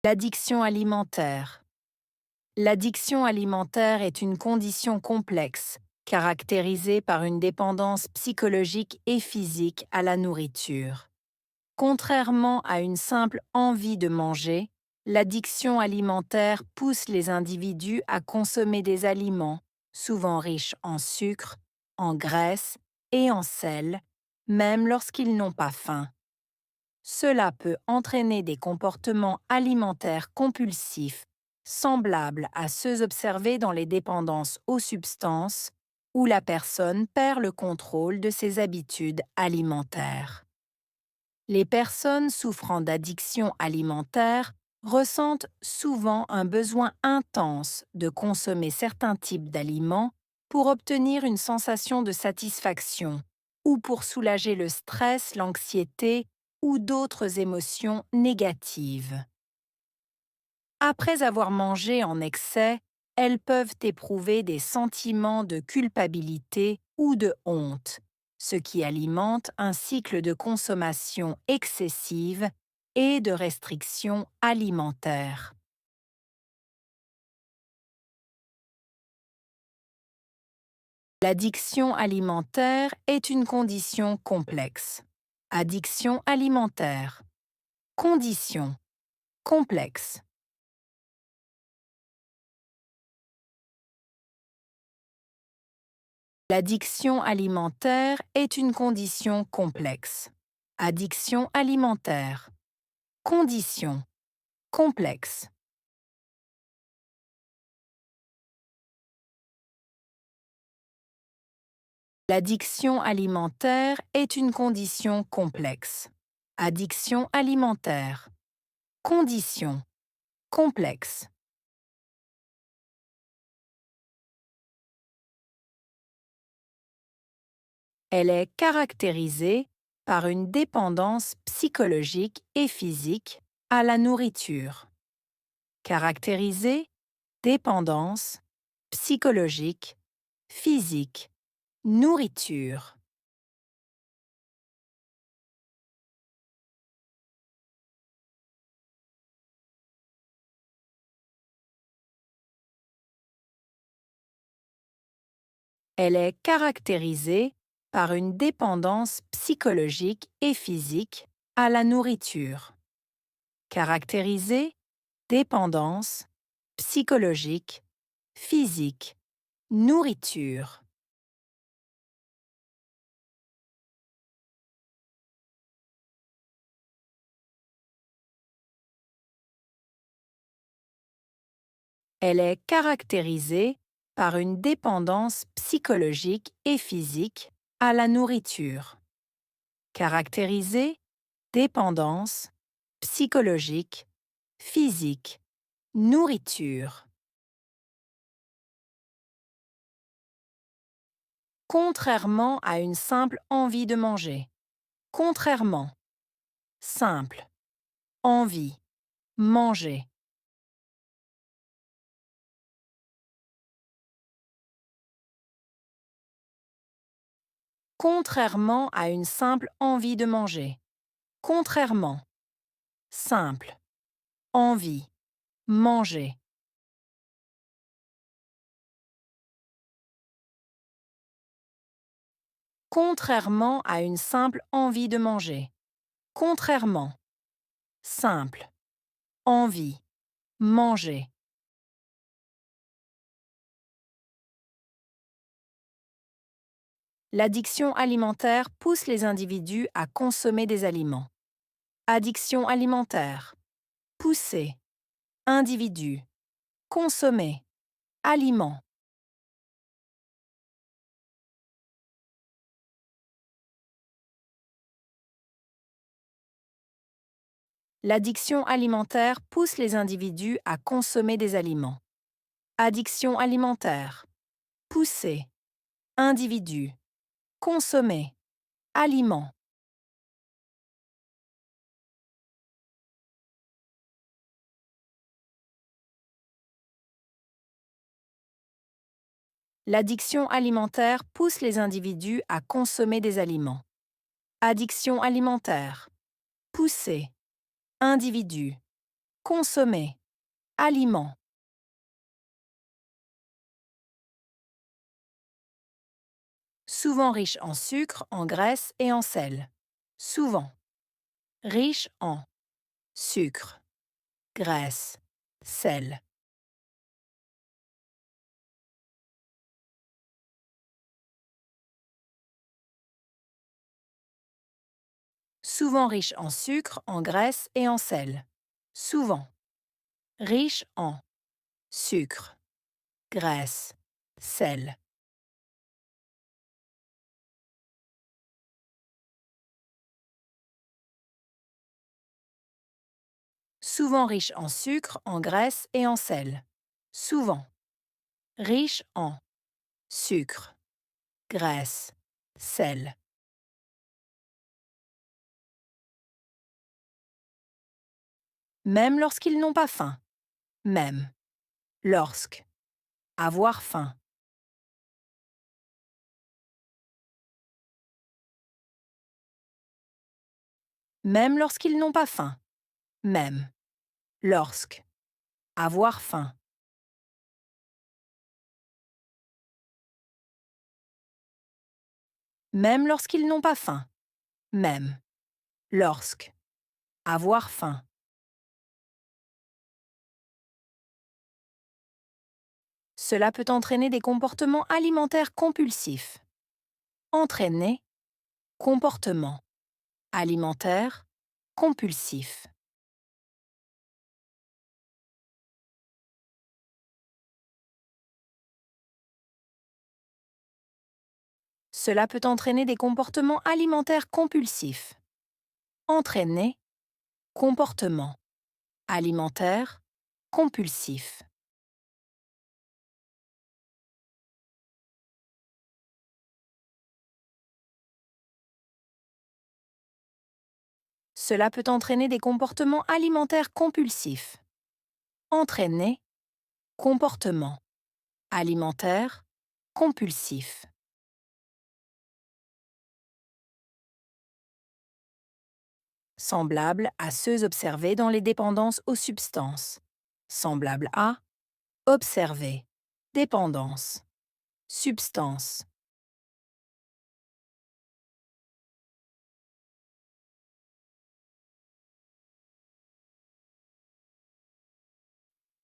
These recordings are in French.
L'addiction alimentaire. L'addiction alimentaire est une condition complexe, caractérisée par une dépendance psychologique et physique à la nourriture. Contrairement à une simple envie de manger, l'addiction alimentaire pousse les individus à consommer des aliments, souvent riches en sucre, en graisse et en sel, même lorsqu'ils n'ont pas faim. Cela peut entraîner des comportements alimentaires compulsifs, semblables à ceux observés dans les dépendances aux substances, où la personne perd le contrôle de ses habitudes alimentaires. Les personnes souffrant d'addiction alimentaire ressentent souvent un besoin intense de consommer certains types d'aliments pour obtenir une sensation de satisfaction ou pour soulager le stress, l'anxiété ou d'autres émotions négatives. Après avoir mangé en excès, elles peuvent éprouver des sentiments de culpabilité ou de honte, ce qui alimente un cycle de consommation excessive et de restriction alimentaire. L'addiction alimentaire est une condition complexe. Addiction alimentaire. Condition complexe. L'addiction alimentaire est une condition complexe. Addiction alimentaire. Condition complexe. L'addiction alimentaire est une condition complexe. Addiction alimentaire. Condition complexe. Elle est caractérisée par une dépendance psychologique et physique à la nourriture. Caractérisée, dépendance, psychologique, physique, nourriture. Elle est caractérisée par une dépendance psychologique et physique à la nourriture. Caractérisée, dépendance, psychologique, physique, nourriture. Elle est caractérisée par une dépendance psychologique et physique à la nourriture. Caractérisée, dépendance, psychologique, physique, nourriture. Contrairement à une simple envie de manger. Contrairement. Simple. Envie. Manger. Contrairement à une simple envie de manger. Contrairement. Simple. Envie. Manger. Contrairement à une simple envie de manger. Contrairement. Simple. Envie. Manger. L'addiction alimentaire pousse les individus à consommer des aliments. Addiction alimentaire. Pousser. Individu. Consommer. Aliment. L'addiction alimentaire pousse les individus à consommer des aliments. Addiction alimentaire. Pousser. Individu. Consommer. Aliment. L'addiction alimentaire pousse les individus à consommer des aliments. Addiction alimentaire. Pousser. Individu. Consommer. Aliment. Souvent riche en sucre, en graisse et en sel. Souvent. Riche en sucre, graisse, sel. Souvent riche en sucre, en graisse et en sel. Souvent. Riche en sucre, graisse, sel. Souvent riche en sucre, en graisse et en sel. Souvent. Riche en sucre, graisse, sel. Même lorsqu'ils n'ont pas faim. Même. Lorsque. Avoir faim. Même lorsqu'ils n'ont pas faim. Même. Lorsque. Avoir faim. Même lorsqu'ils n'ont pas faim. Même. Lorsque. Avoir faim. Cela peut entraîner des comportements alimentaires compulsifs. Entraîner. Comportement. Alimentaire. Compulsif. Cela peut entraîner des comportements alimentaires compulsifs. Entraîner. Comportement. Alimentaire. Compulsif. Cela peut entraîner des comportements alimentaires compulsifs. Entraîner. Comportement. Alimentaire. Compulsif. Semblable à ceux observés dans les dépendances aux substances. Semblable à observer. Dépendance. Substance.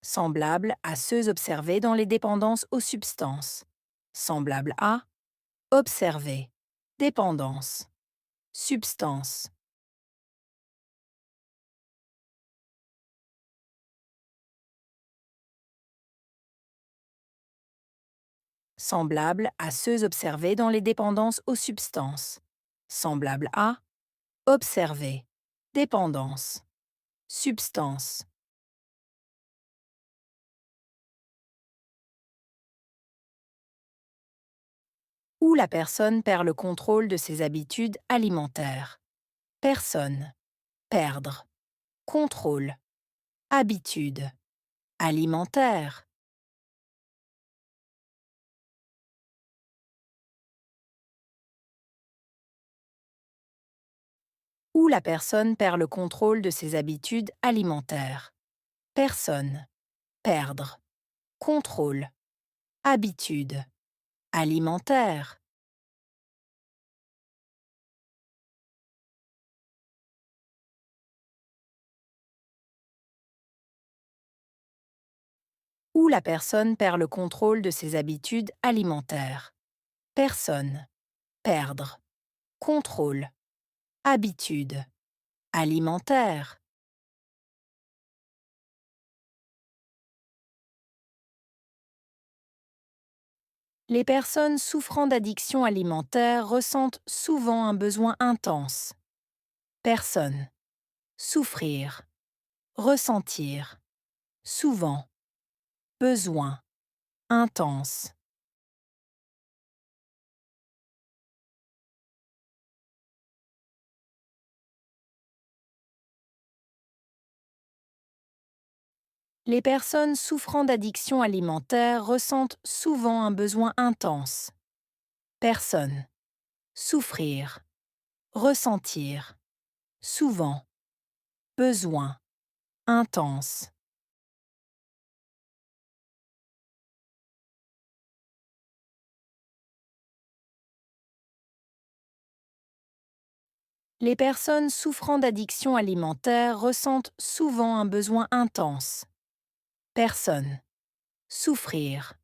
Semblable à ceux observés dans les dépendances aux substances. Semblable à observer. Dépendance. Substance. Semblable à ceux observés dans les dépendances aux substances. Semblable à observer. Dépendance. Substance. Où la personne perd le contrôle de ses habitudes alimentaires. Personne. Perdre. Contrôle. Habitude. Alimentaire. Où la personne perd le contrôle de ses habitudes alimentaires. Personne. Perdre. Contrôle. Habitude. Alimentaire. Où la personne perd le contrôle de ses habitudes alimentaires. Personne. Perdre. Contrôle. Habitude. Alimentaire. Les personnes souffrant d'addiction alimentaire ressentent souvent un besoin intense. Personne. Souffrir. Ressentir. Souvent. Besoin. Intense. Les personnes souffrant d'addiction alimentaire ressentent souvent un besoin intense. Personne. Souffrir. Ressentir. Souvent. Besoin. intense, les personnes souffrant d'addiction alimentaire ressentent souvent un besoin intense. Personne, souffrir,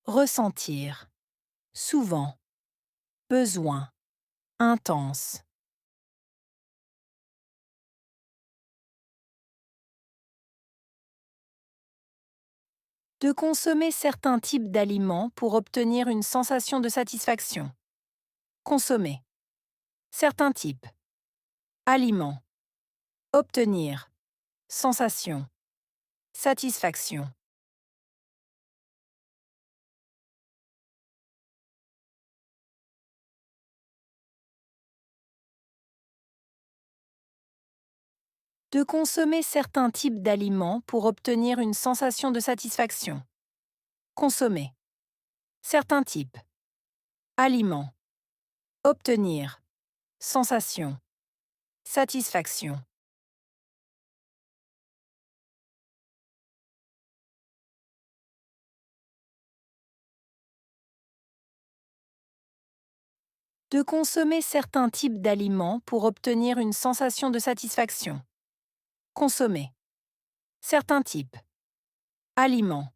ressentir, souvent, besoin, intense. De consommer certains types d'aliments pour obtenir une sensation de satisfaction. Consommer. Certains types. Aliments. Obtenir. Sensation. Satisfaction. De consommer certains types d'aliments pour obtenir une sensation de satisfaction. Consommer. Certains types. Aliments. Obtenir. Sensation. Satisfaction. De consommer certains types d'aliments pour obtenir une sensation de satisfaction. Consommer. Certains types. Aliments.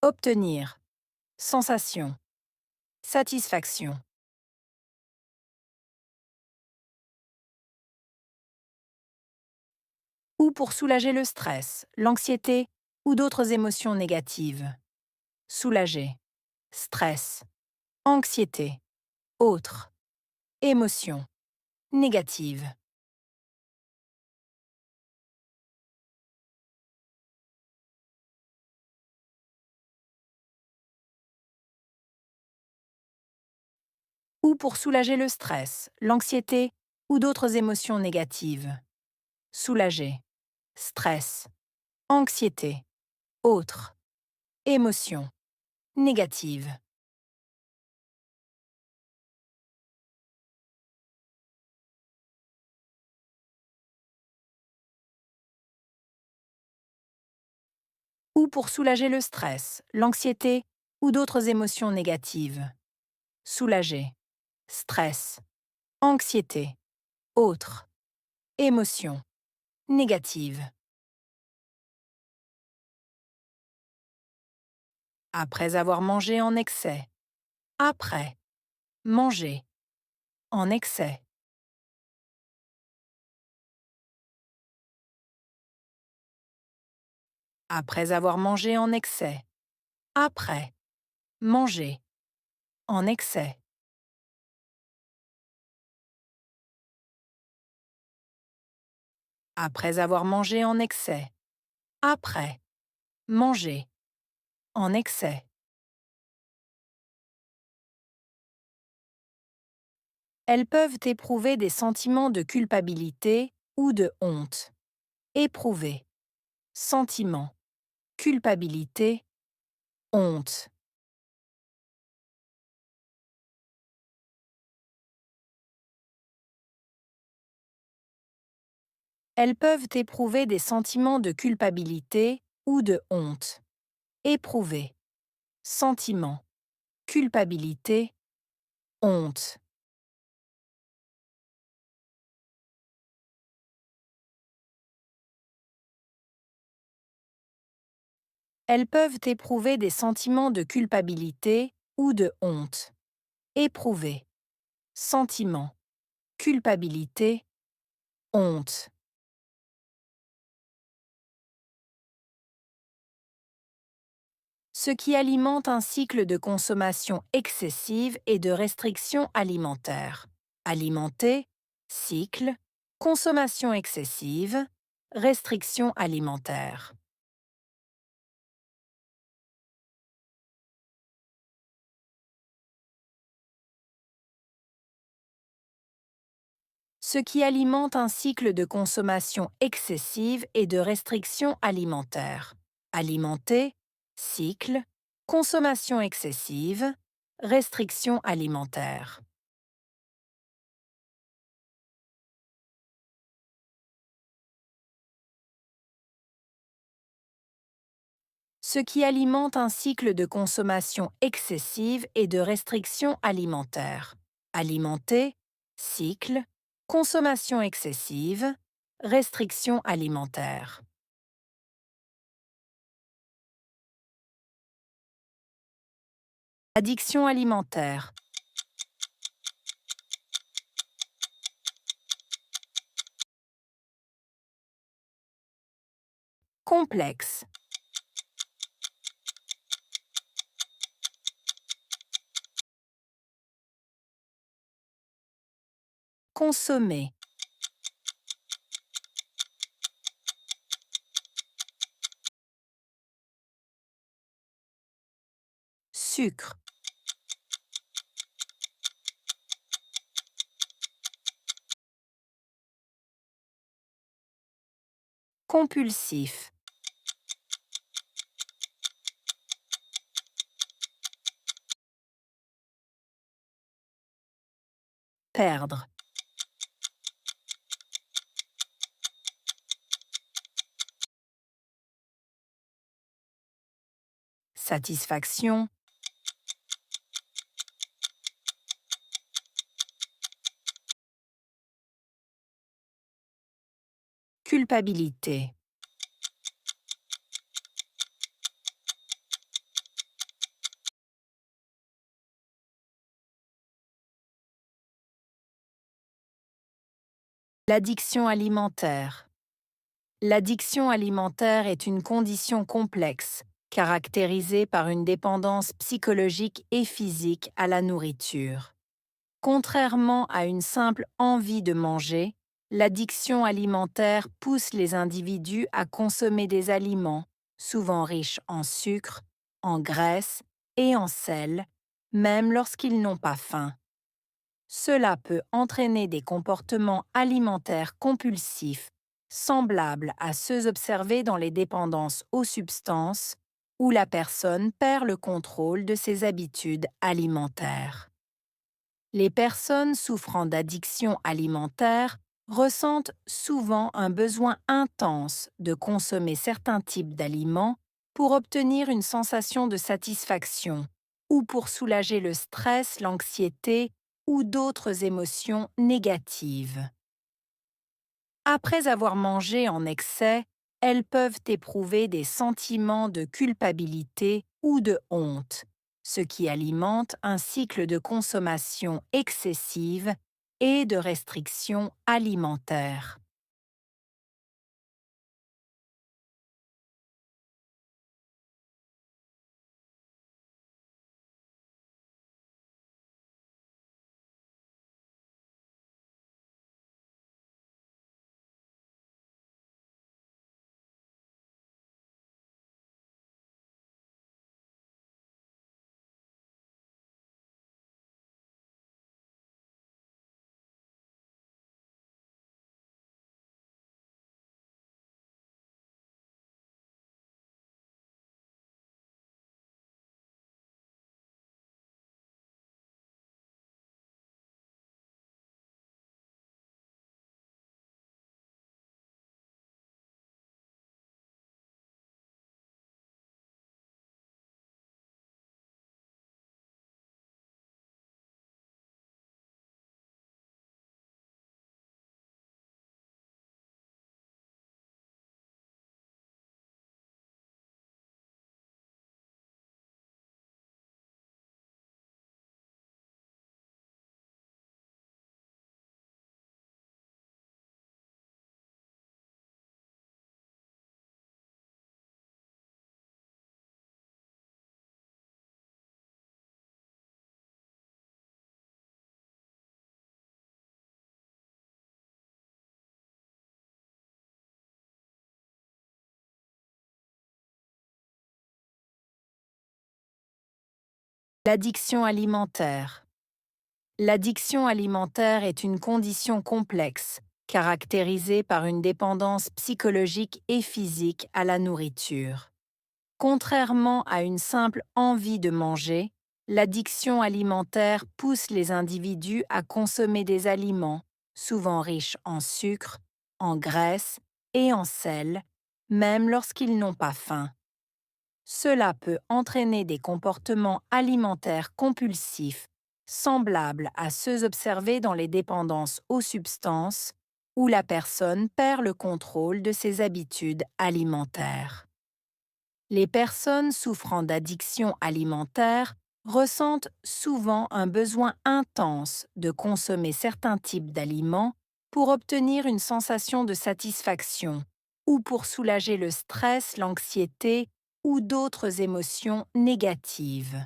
Obtenir. Sensation. Satisfaction. Ou pour soulager le stress, l'anxiété ou d'autres émotions négatives. Soulager. Stress. Anxiété. Autres. Émotions. Négatives. Ou pour soulager le stress, l'anxiété ou d'autres émotions négatives. Soulager. Stress. Anxiété. Autres. Émotions. Négatives. Ou pour soulager le stress, l'anxiété ou d'autres émotions négatives. Soulager. Stress. Anxiété. Autres. Émotions. Négatives. Après avoir mangé en excès. Après. Manger. En excès. Après avoir mangé en excès. Après. Manger. En excès. Après avoir mangé en excès. Après. Manger. En excès. Elles peuvent éprouver des sentiments de culpabilité ou de honte. Éprouver. Sentiment. Culpabilité. Honte. Elles peuvent éprouver des sentiments de culpabilité ou de honte. Éprouver. Sentiment. Culpabilité. Honte. Elles peuvent éprouver des sentiments de culpabilité ou de honte. Éprouver. Sentiment. Culpabilité. Honte. Ce qui alimente un cycle de consommation excessive et de restriction alimentaire. Alimenter, cycle, consommation excessive, restriction alimentaire. Ce qui alimente un cycle de consommation excessive et de restriction alimentaire. Alimenter, cycle, consommation excessive, restriction alimentaire. ce qui alimente un cycle de consommation excessive et de restriction alimentaire. Alimenter, cycle, consommation excessive, restriction alimentaire. Addiction alimentaire. Complexe. Consommer. Sucre. Compulsif. Perdre. Satisfaction. Culpabilité. L'addiction alimentaire. L'addiction alimentaire est une condition complexe, caractérisée par une dépendance psychologique et physique à la nourriture. Contrairement à une simple envie de manger, l'addiction alimentaire pousse les individus à consommer des aliments, souvent riches en sucre, en graisse et en sel, même lorsqu'ils n'ont pas faim. Cela peut entraîner des comportements alimentaires compulsifs, semblables à ceux observés dans les dépendances aux substances, où la personne perd le contrôle de ses habitudes alimentaires. Les personnes souffrant d'addiction alimentaire ressentent souvent un besoin intense de consommer certains types d'aliments pour obtenir une sensation de satisfaction ou pour soulager le stress, l'anxiété ou d'autres émotions négatives. Après avoir mangé en excès, elles peuvent éprouver des sentiments de culpabilité ou de honte, ce qui alimente un cycle de consommation excessive et de restriction alimentaire. L'addiction alimentaire. L'addiction alimentaire est une condition complexe, caractérisée par une dépendance psychologique et physique à la nourriture. Contrairement à une simple envie de manger, l'addiction alimentaire pousse les individus à consommer des aliments, souvent riches en sucre, en graisse et en sel, même lorsqu'ils n'ont pas faim. Cela peut entraîner des comportements alimentaires compulsifs, semblables à ceux observés dans les dépendances aux substances, où la personne perd le contrôle de ses habitudes alimentaires. Les personnes souffrant d'addiction alimentaire ressentent souvent un besoin intense de consommer certains types d'aliments pour obtenir une sensation de satisfaction ou pour soulager le stress, l'anxiété ou d'autres émotions négatives.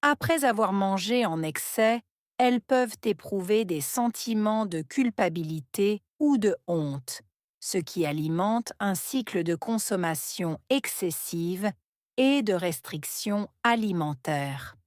Après avoir mangé en excès, elles peuvent éprouver des sentiments de culpabilité ou de honte, ce qui alimente un cycle de consommation excessive et de restriction alimentaire.